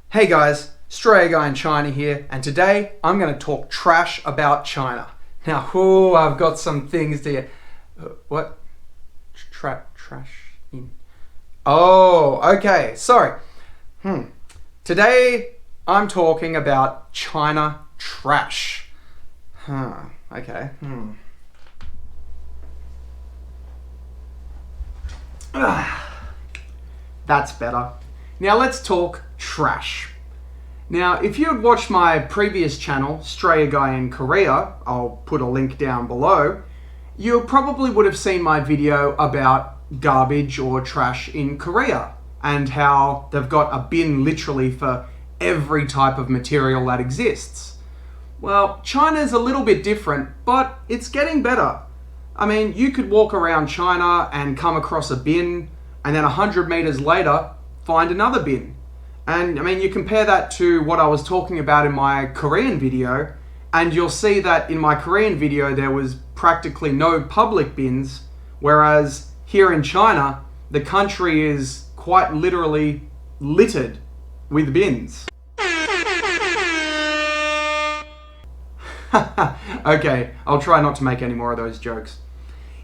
Hey guys, Straya guy in China here, and today I'm going to talk trash about China. Now, I've got some things to... what? Trash in... Oh, okay, sorry. Today I'm talking about China trash. Okay. That's better. Now let's talk trash. Now, if you had watched my previous channel, Straya Guy in Korea, I'll put a link down below, you probably would have seen my video about garbage or trash in Korea and how they've got a bin literally for every type of material that exists. Well, China's a little bit different, but it's getting better. I mean, you could walk around China and come across a bin and then 100 meters later find another bin. And I mean, you compare that to what I was talking about in my Korean video, and you'll see that in my Korean video there was practically no public bins, whereas here in China, the country is quite literally littered with bins. Okay, I'll try not to make any more of those jokes.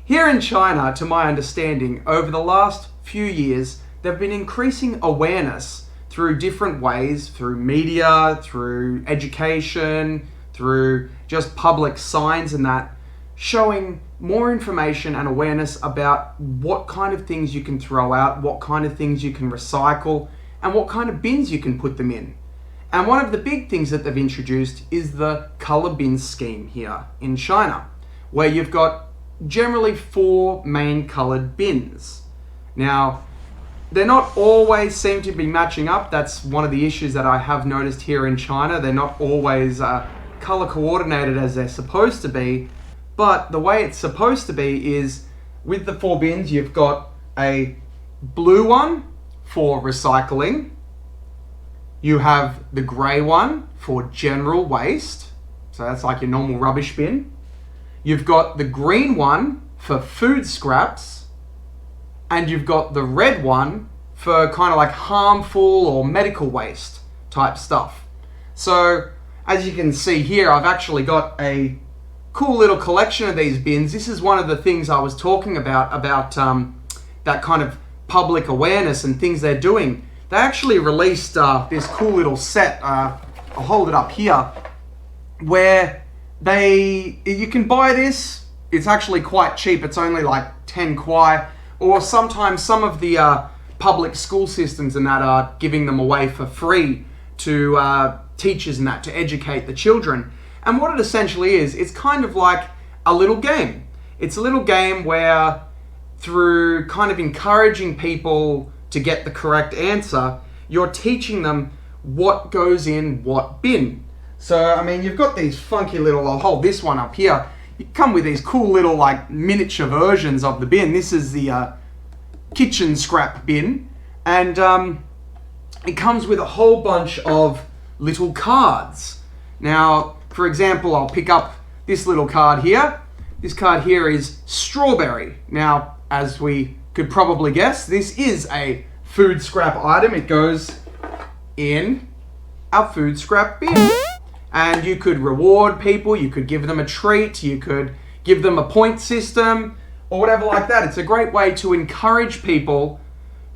Here in China, to my understanding, over the last few years, they've been increasing awareness through different ways, through media, through education, through just public signs and that, showing more information and awareness about what kind of things you can throw out, what kind of things you can recycle, and what kind of bins you can put them in. And one of the big things that they've introduced is the color bin scheme here in China, where you've got generally 4 main colored bins. Now, they're not always seem to be matching up. That's one of the issues that I have noticed here in China. They're not always color coordinated as they're supposed to be. But the way it's supposed to be is with the 4 bins, you've got a blue one for recycling. You have the gray one for general waste. So that's like your normal rubbish bin. You've got the green one for food scraps. And you've got the red one for kind of like harmful or medical waste type stuff. So as you can see here, I've actually got a cool little collection of these bins. This is one of the things I was talking about that kind of public awareness and things they're doing. They actually released this cool little set, I'll hold it up here, where you can buy this. It's actually quite cheap. It's only like 10 kwai. Or sometimes some of the public school systems and that are giving them away for free to teachers and that to educate the children. And what it essentially is, it's kind of like a little game. It's a little game where through kind of encouraging people to get the correct answer, you're teaching them what goes in what bin. So, I mean, you've got these funky little, I'll hold this one up here. You come with these cool little like miniature versions of the bin. This is the kitchen scrap bin, and it comes with a whole bunch of little cards. Now, for example, I'll pick up this little card here. This card here is strawberry. Now, as we could probably guess, this is a food scrap item. It goes in a food scrap bin. And you could reward people, you could give them a treat, you could give them a point system, or whatever like that. It's a great way to encourage people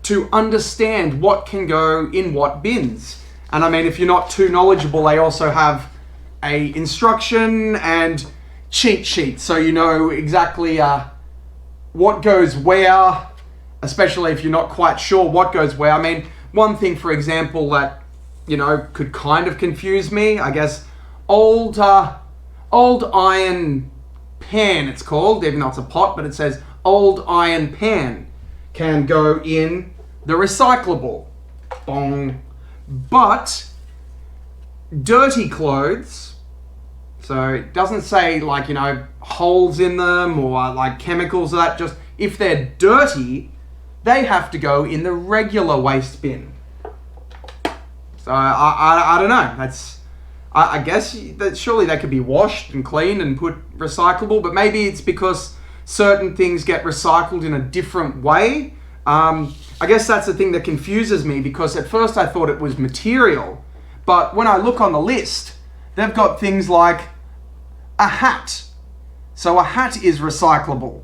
to understand what can go in what bins. And I mean, if you're not too knowledgeable, they also have a instruction and cheat sheet, so you know exactly what goes where, especially if you're not quite sure what goes where. I mean, one thing, for example, that could kind of confuse me, I guess, old iron pan, it's called, even though it's a pot, but it says old iron pan can go in the recyclable. Bong. But dirty clothes, so it doesn't say like, holes in them or like chemicals or that, just if they're dirty, they have to go in the regular waste bin. So I don't know. I guess that surely they could be washed and cleaned and put recyclable, but maybe it's because certain things get recycled in a different way. I guess that's the thing that confuses me, because at first I thought it was material, but when I look on the list, they've got things like a hat. So a hat is recyclable.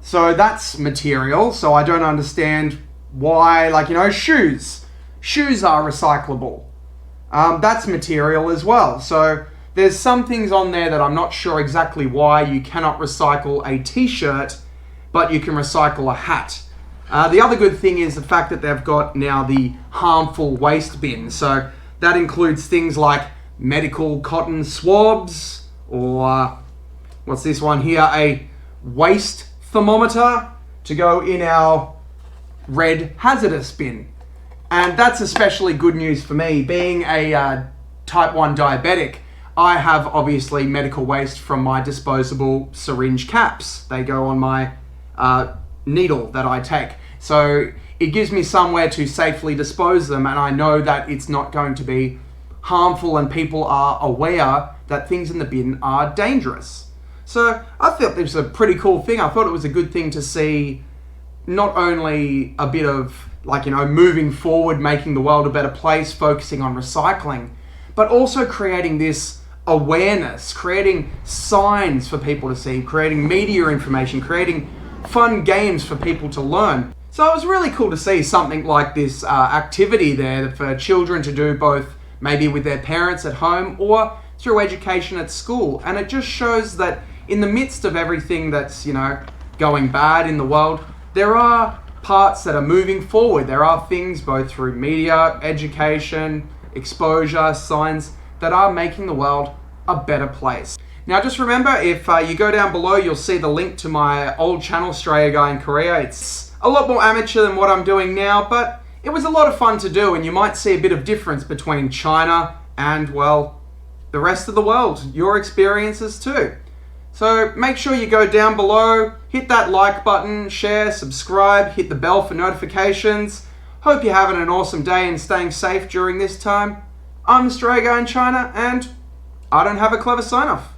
So that's material, so I don't understand why, shoes. Shoes are recyclable. That's material as well. So there's some things on there that I'm not sure exactly why you cannot recycle a t-shirt, but you can recycle a hat. The other good thing is the fact that they've got now the harmful waste bin. So that includes things like medical cotton swabs, or what's this one here? A waste thermometer to go in our red hazardous bin. And that's especially good news for me. Being a type 1 diabetic, I have obviously medical waste from my disposable syringe caps. They go on my needle that I take. So it gives me somewhere to safely dispose them, and I know that it's not going to be harmful, and people are aware that things in the bin are dangerous. So I thought this was a pretty cool thing. I thought it was a good thing to see, not only a bit of moving forward, making the world a better place, focusing on recycling, but also creating this awareness, creating signs for people to see, creating media information, creating fun games for people to learn. So it was really cool to see something like this activity there for children to do, both maybe with their parents at home or through education at school. And it just shows that in the midst of everything that's, going bad in the world, there are parts that are moving forward. There are things both through media, education, exposure, signs that are making the world a better place. Now just remember, if you go down below, you'll see the link to my old channel, Straya Guy in Korea. It's a lot more amateur than what I'm doing now, but it was a lot of fun to do, and you might see a bit of difference between China and, well, the rest of the world, your experiences too. So make sure you go down below, hit that like button, share, subscribe, hit the bell for notifications. Hope you're having an awesome day and staying safe during this time. I'm the Straya Guy in China, and I don't have a clever sign off.